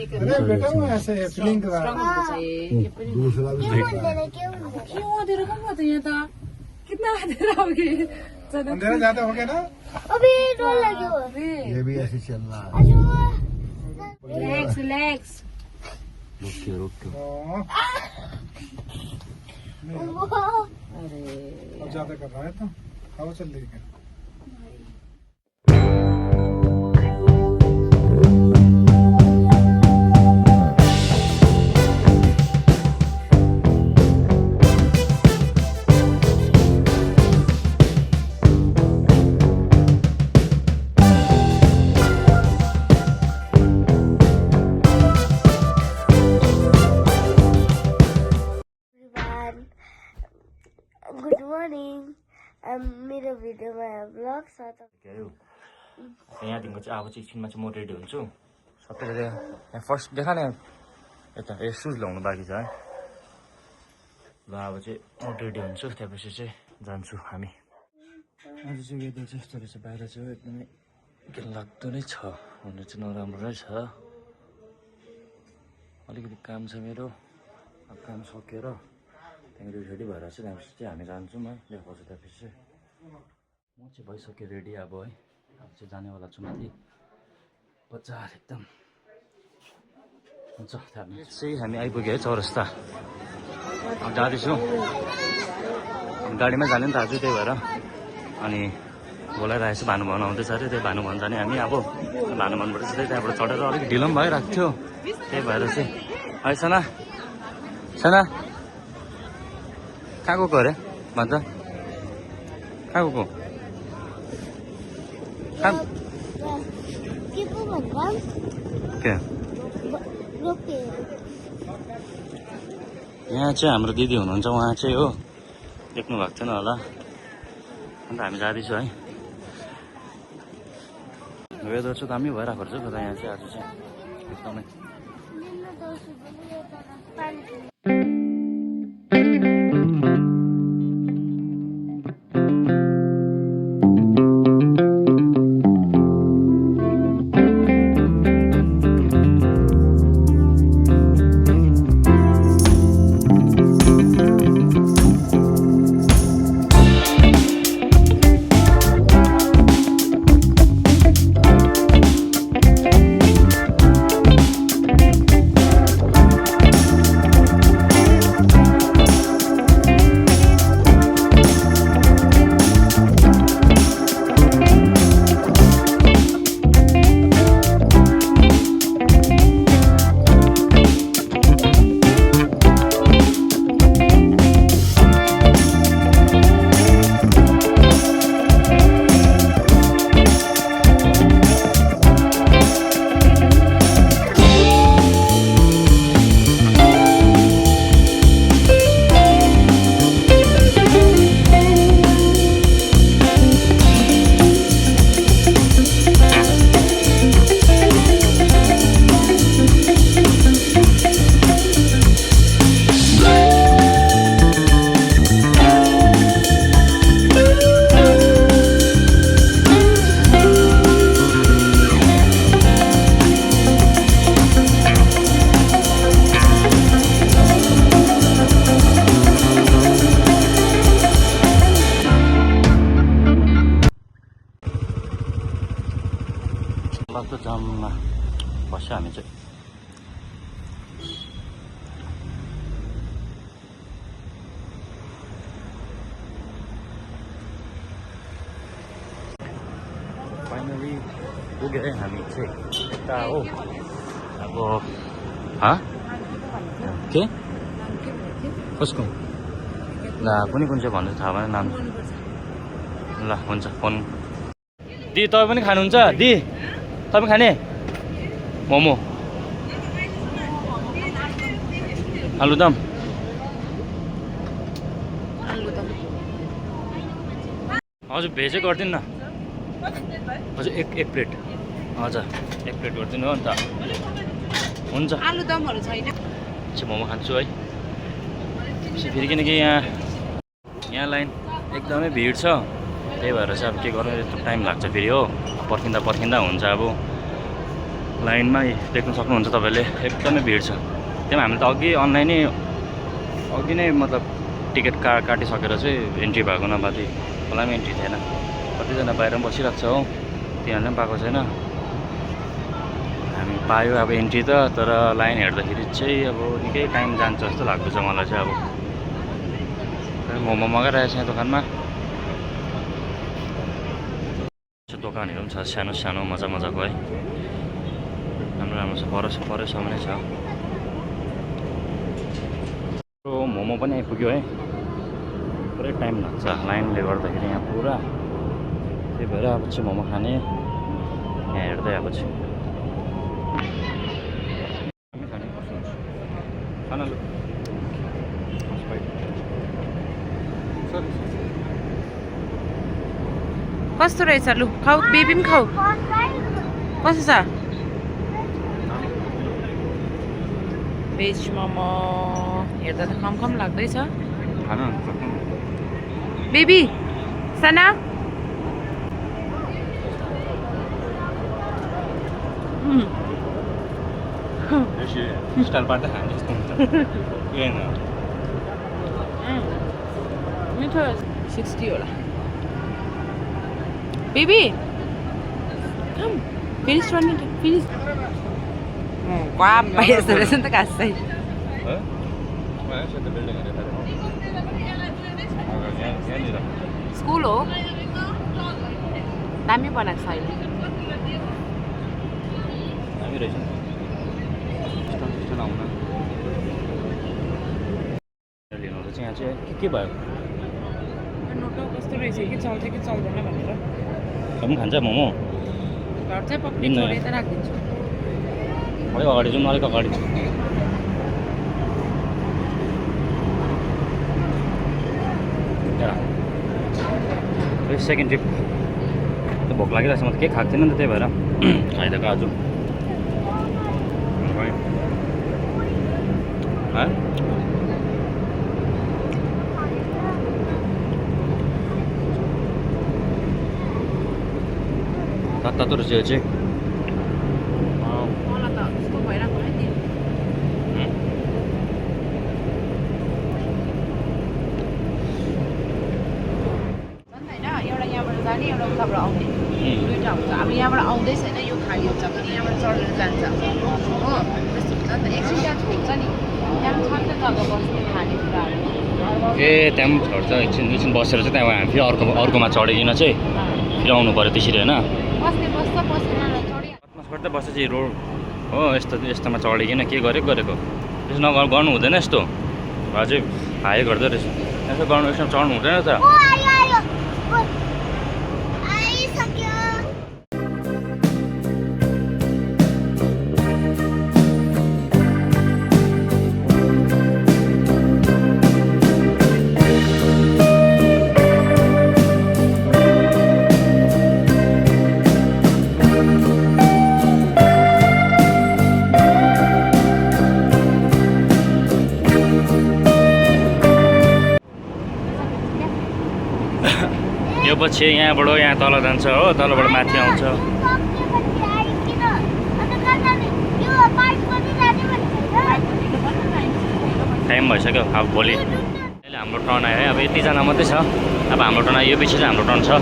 अरे बेटा वो ऐसे फीलिंग करा दूसरा भी क्यों अंधेरा कम होता है यहाँ था? कितना अंधेरा हो गया? अंधेरा ज्यादा हो गया ना। अभी डर लगे हुए ये भी ऐसे चल रहा है। Relax relax. हाँ, अरे अब ज्यादा कर रहा है तो हवा चल रही है। गुड मॉर्निंग मेरो भिडियोमा ब्लग छ त यहाँदेखिको चाहिँ अब चाहिँ एकछिनमा चाहिँ म रेडी हुन्छु सबैले यहाँ फर्स्ट देखा न यता ए सुज लाउनु बाँकी छ है ल अब चाहिँ म रेडी हुन्छु त्यसपछि चाहिँ जान्छु हामी आज चाहिँ वेदर चाहिँ यस्तो रहेछ बाहिर चाहिँ एकदमै घिनलाग्दो नै छ हुनु चाहिँ नराम्रो नै छ अलिकति काम छ मेरो अब काम सकेर त्यहाँदेखि रेडी भएर चाहिँ त्यहाँपछि चाहिँ हामी जान्छौँ है देखाउँछु त्यसपछि चाहिँ म चाहिँ भइसक्यो रेडी अब है अब चाहिँ जानेवाला छु माथि बजार एकदम हुन्छ चाहिँ हामी आइपुग्यो है चौरस्ता अब जाँदैछु गाडीमा जाने नि त आज त्यही भएर अनि बोलाइरहेको छु भानुभवन आउँदैछ अरे त्यही भानुभवन जाने हामी अब भानुभवनबाट चाहिँ त्यहाँबाट चढेर अलिक ढिलो पनि भइरहेको थियो त्यही भएर चाहिँ है सना सना कहाँ गएको अरे भन्छ कहाँ गएको के यहाँ चाहिँ हाम्रो दिदी हुनुहुन्छ उहाँ चाहिँ हो देख्नु भएको थिएन होला अन्त हामी जाँदैछु है वेदर चाहिँ दामी भइरहेको रहेछ कता यहाँ चाहिँ आज चाहिँ एकदमै ट्राफिक जाममा बस्यो हामी चाहिँ। फाइनली पुग्यो है हामी चाहिँ यता हो। अब के कसको ल कुनै कुन चाहिँ भन्नु थाहा भएन नाम। ल हुन्छ फोन दि तपाईँ पनि खानुहुन्छ दि तपाईँ खाने मोमो आलुदम हजुर भेजै गरिदिनु न हजुर एक प्लेट हजुर एक प्लेट गरिदिनु हो नि त हुन्छ। आलुदमहरु छैन चाहिँ मोमो खान्छु है फेरि किनकि यहाँ लाइन एकदमै भिड छ त्यही भएर चाहिँ अब के गर्नु यत्रो टाइम लाग्छ फेरि हो पर्खिँदा पर्खिँदा हुन्छ अब लाइनमा देख्न सक्नुहुन्छ तपाईँले एकदमै भिड छ। त्यहाँ हामीले त अघि नै मतलब टिकट काटिसकेर चाहिँ एन्ट्री भएको, नभए मलाई पनि एन्ट्री थिएन। कतिजना बाहिर पनि बसिरहेको छ हो, तिनीहरूले पनि पाएको छैन। हामी पायो अब एन्ट्री त, तर लाइन हेर्दाखेरि चाहिँ अब निकै टाइम जान्छ जस्तो लाग्दैछ मलाई चाहिँ। अब मोमो मगाइरहेको छ यहाँ दोकानमा। दोकानहरू पनि छ सानो सानो मजाको है, राम्रो छ। परैसम्म नै छ। मोमो पनि आइपुग्यो है, पुरै टाइम लाग्छ लाइनले गर्दाखेरि यहाँ पुरा। त्यही भएर अब चाहिँ मोमो खाने यहाँ हेर्दै अब चाहिँ कस्तो रहेछ? लु खाऊ, बेबी पनि खाऊ। कस्तो छ? भेज मोमो हेर्दा त कम लाग्दैछ। बेबी साना स्टाइल पार्दा खाने जस्तो हुन्छ। मिठो 60 होला। बेबी कम फिनिस गर्नु त, फिनिस। वाह यस्तो रहेछ नि त खासै। स्कुल हो, दामी बनाएको छ अहिले। दामी रहेछ नि आउन लिनु चाहिँ। यहाँ चाहिँ के भयो? नोटो कस्तो रहेछ कि चल्छ कि चल्दैन भनेर। पनि खान्छ मोमो? घर चाहिँ पक्कै छोडेर त राखिदिन्छु। अलिक अगाडि जाउँ, अलिक अगाडि। सेकेन्ड ट्रिप त भोक लागिरहेछ। म त केही खाएको थिएन नि त, त्यही भएर खाइदिएको आज। तातो रहेछ यो चाहिँ। मलाई त कस्तो भइरहेको है नि। एउटा यहाँबाट जाने, एउटा उताबाट आउने, दुईवटा हुन्छ। अब यहाँबाट आउँदैछ होइन, यो खाली हुन्छ, फेरि यहाँबाट चढेर जान्छ हो। त्यस्तो हुन्छ नि त, एकछिन त्यहाँ छोड्छ नि, त्यहाँ छ नि त जग्गा बस्ने खानेकुराहरू। ए त्यहाँ पनि छोड्छ। एकछिन बसेर चाहिँ त्यहाँ हामी फेरि अर्कोमा चढिकन चाहिँ फेरि आउनु पऱ्यो त्यसरी होइन। बस्दै बस्छ चाहिँ रोड हो, यस्तोमा चढिकन के गरेको त्यसो गर्नु हुँदैन। यस्तो अझै हाई गर्दो रहेछ। यसो गर्नु, यसमा चढ्नु हुँदैन त। यो पछि यहाँबाट यहाँ तल जान्छ हो, तलबाट माथि आउँछ। टाइम भइसक्यो अब भोलि अहिले हाम्रो टर्न आयो है। अब यतिजना मात्रै छ, अब हाम्रो टर्न आयो। यो पछि चाहिँ हाम्रो टर्न छ।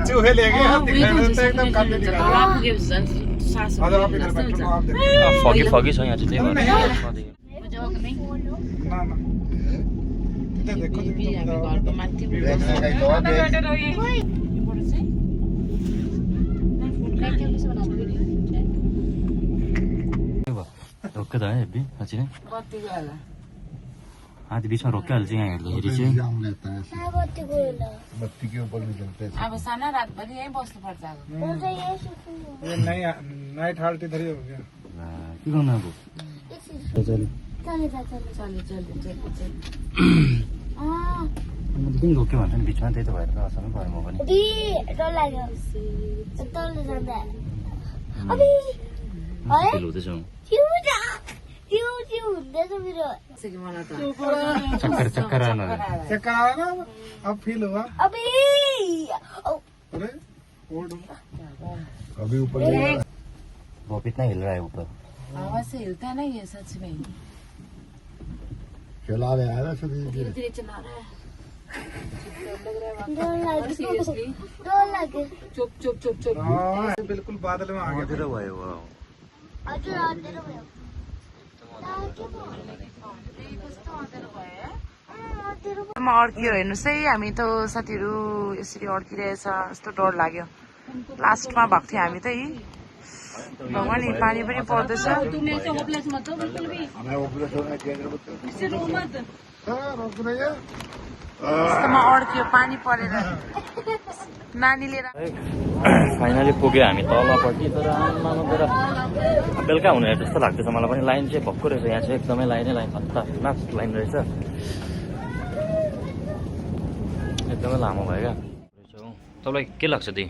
चूहे ले गए हम, दिखाने में एकदम काले दिखा। फगी छ यहाँ चाहिँ, त्यही भएर। ना देखो रोक्यो त है हेभी साँच्ची नै। आधी बिचमा रोकिहाल्छ यहाँ हेर्दाखेरि चाहिँ। बत्ती के ऊपर भी जलते हैं। अब साना रातभरि यहीँ बस्नुपर्छ। अब ये नई नाइट हाल्ट इधर ही हो गया। के गर्नु अब? किन रोक्यो भन्छ नि बिचमा, त्यही त भएर असाध्यै पऱ्यो म पनि। अबे फिल हुँदैछ त्यो हुँदैछ मेरो चक्कर चक्कर आना चक्कर आया ना अब फील हुआ अबे अरे ओल्ड अभी ऊपर वो कितना हिल रहा है ऊपर हवा से हिलता है ना ये सच में चला रहे हैं ना सभी धीरे धीरे चला रहा है सीरियसली डर लगे चुप चुप चुप चुप हाँ बिल्कुल बादल में आ गया मधुरो भयो हजुर अँधेरो भयो म अड्कियो हेर्नुहोस् है हामी त साथीहरू यसरी अड्किरहेछ यस्तो डर लाग्यो लास्टमा भएको थियो हामी त भगवान् यी पानी पनि पर्दैछ यस्तोमा अड्कियो पानी परेर नानीले फाइनली पुग्यो हामी तलपट्टि तर आमामा तर बेलुका हुने जस्तो लाग्दैछ मलाई पनि लाइन चाहिँ भक्कु रहेछ यहाँ चाहिँ एकदमै लाइनै लाइन खतरनाक लाइन रहेछ एकदमै लामो भयो क्या तपाईँलाई के लाग्छ दी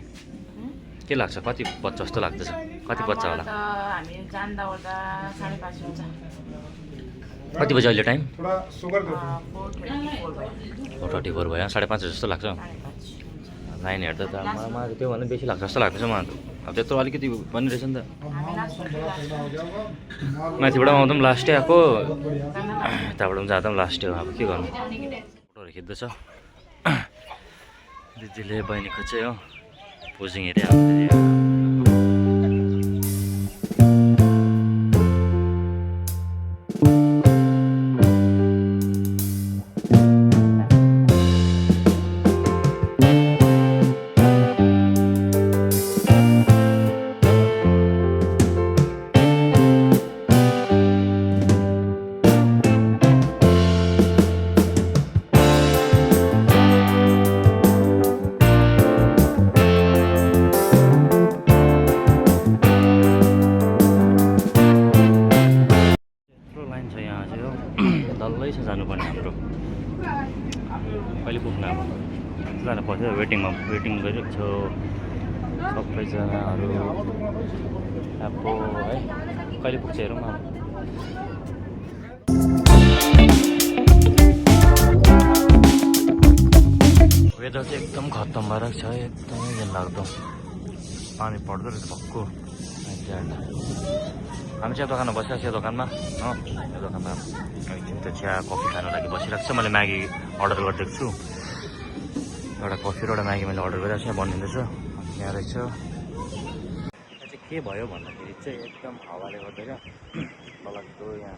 के लाग्छ कति बज्छ जस्तो लाग्दैछ कति बज्छ होला हामी जान्दा ओर्दा 5:30 हुन्छ कति बजी अहिले टाइम थोड़ा शुगर दो 4:34 भयो 5:30 जस्तो लाग्छ लाइन हेर्दा त मलाई त्योभन्दा बेसी लाग्छ जस्तो लाग्दैछ मलाई अब त्यत्रो अलिकति पनि रहेछ नि त माथिबाट आउँदा पनि लास्टै आएको यताबाट पनि जाँदा पनि लास्टै हो अब के गर्नु फोटोहरू खिच्दैछ दिदीले बहिनीको चाहिँ हो पोजिङ हेरिहाल्छ डल्लै छ जानुपर्ने हाम्रो कहिले पुग्नु अब जानु पर्छ वेटिङ गरिरहेको छ सबैजनाहरू अब है कहिले पुग्छ हेरौँ अब वेदर चाहिँ एकदम खत्तम भएर छ एकदमै घिनलाग्दो पानी पर्दो रहेछ भक्कु हामी चिया दोकानमा बसिरहेको छ दोकानमा हो यो दोकानमा एकछिन त चिया कफी खानु लागि बसिरहेको छ मैले म्यागी अर्डर गरिदिएको छु एउटा कफी र एउटा म्यागी मैले अर्डर गरिरहेको छु यहाँ बनिँदैछ यहाँ रहेछ यहाँ चाहिँ के भयो भन्दाखेरि चाहिँ एकदम हावाले गर्दा क्या तलको यहाँ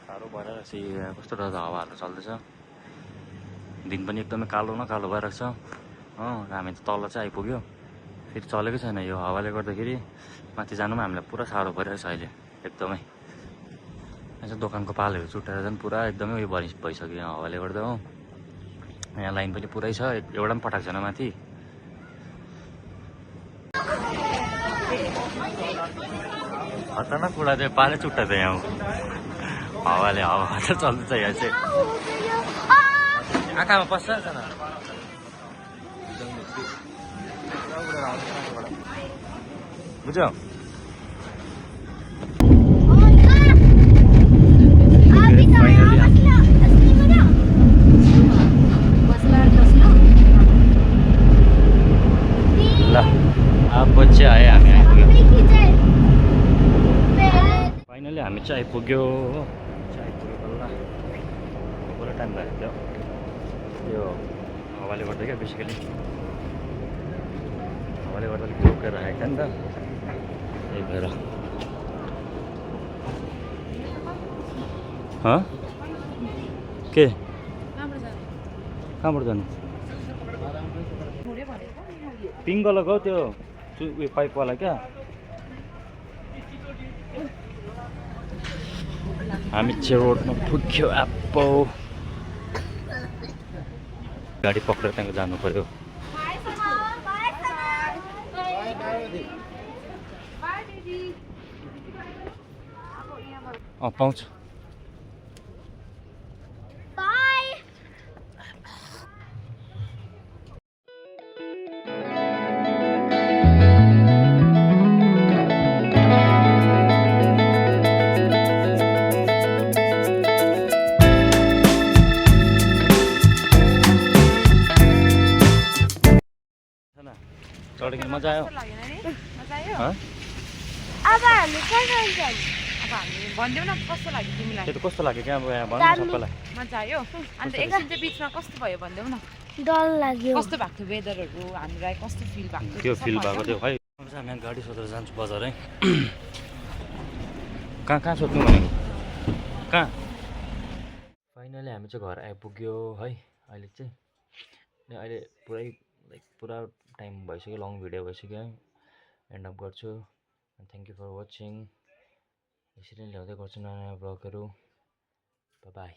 साह्रो भइरहेको छ यहाँ कस्तो डरलाग्दो हावाहरू चल्दैछ दिन पनि एकदमै कालो न कालो भइरहेको छ हो हामी त तल चाहिँ आइपुग्यो फेरि चलेकै छैन यो हावाले गर्दाखेरि माथि जानु पनि हामीलाई पुरा साह्रो परिरहेको छ अहिले एकदमै यहाँ चाहिँ दोकानको पालहरू चुट्टाएर झन् पुरा एकदमै उयो भइसक्यो यहाँ हावाले गर्दा हो यहाँ लाइन पनि पुरै छ एउटा पनि पठाएको छैन माथि खतरनाक कुरा चाहिँ पालै चुट्टाएको यहाँ हावाले हावा चाहिँ चल्दैछ यहाँ चाहिँ आँखामा पस्छ बुझ्यौ ल अब चाहिँ आयो हामी आइपुग्यो फाइनली हामी चाहिँ आइपुग्यो बल्ल पुरा टाइम भएको थियो यो हावाले गर्दा क्या बेसिकली हावाले गर्दा अलिक रोकेर राखेको थियो नि त त्यही भएर के कहाँबाट जानु पिङ्क कलरको त्यो उयो पाइपवाला क्या हामी चाहिँ रोडमा पुग्यो एप्पो गाडी पक्रेर त्यहाँको जानु पर्यो पाउँछ मजा आयो कस्तो लागेन नि मजा आयो हँ? अब हामी कहाँ जान्छौँ? अब हामी भनिदेऊ न कस्तो लाग्यो तिमीलाई त्यो त कस्तो लाग्यो क्या अब यहाँ भन्नु सबैलाई मजा आयो अन्त एकछिन चाहिँ बिचमा कस्तो भयो भनिदेऊ न डर लाग्यो कस्तो भएको थियो वेदरहरू हामीलाई कस्तो फिल भएको त्यो सब फिल भन्नु। भएको थियो खै अब चाहिँ हामी गाडी सोधेर जान्छु बजार है कहाँ सोध्नु भनेको कहाँ फाइनली हामी चाहिँ घर आइपुग्यो है अहिले चाहिँ अनि अहिले पुरै लाइक पुरा टाइम भइसक्यो लङ भिडियो भइसक्यो है एन्ड अप गर्छु थ्याङ्क यू फर वाचिङ यसरी नै ल्याउँदै गर्छु नयाँ ब्लगहरू बाई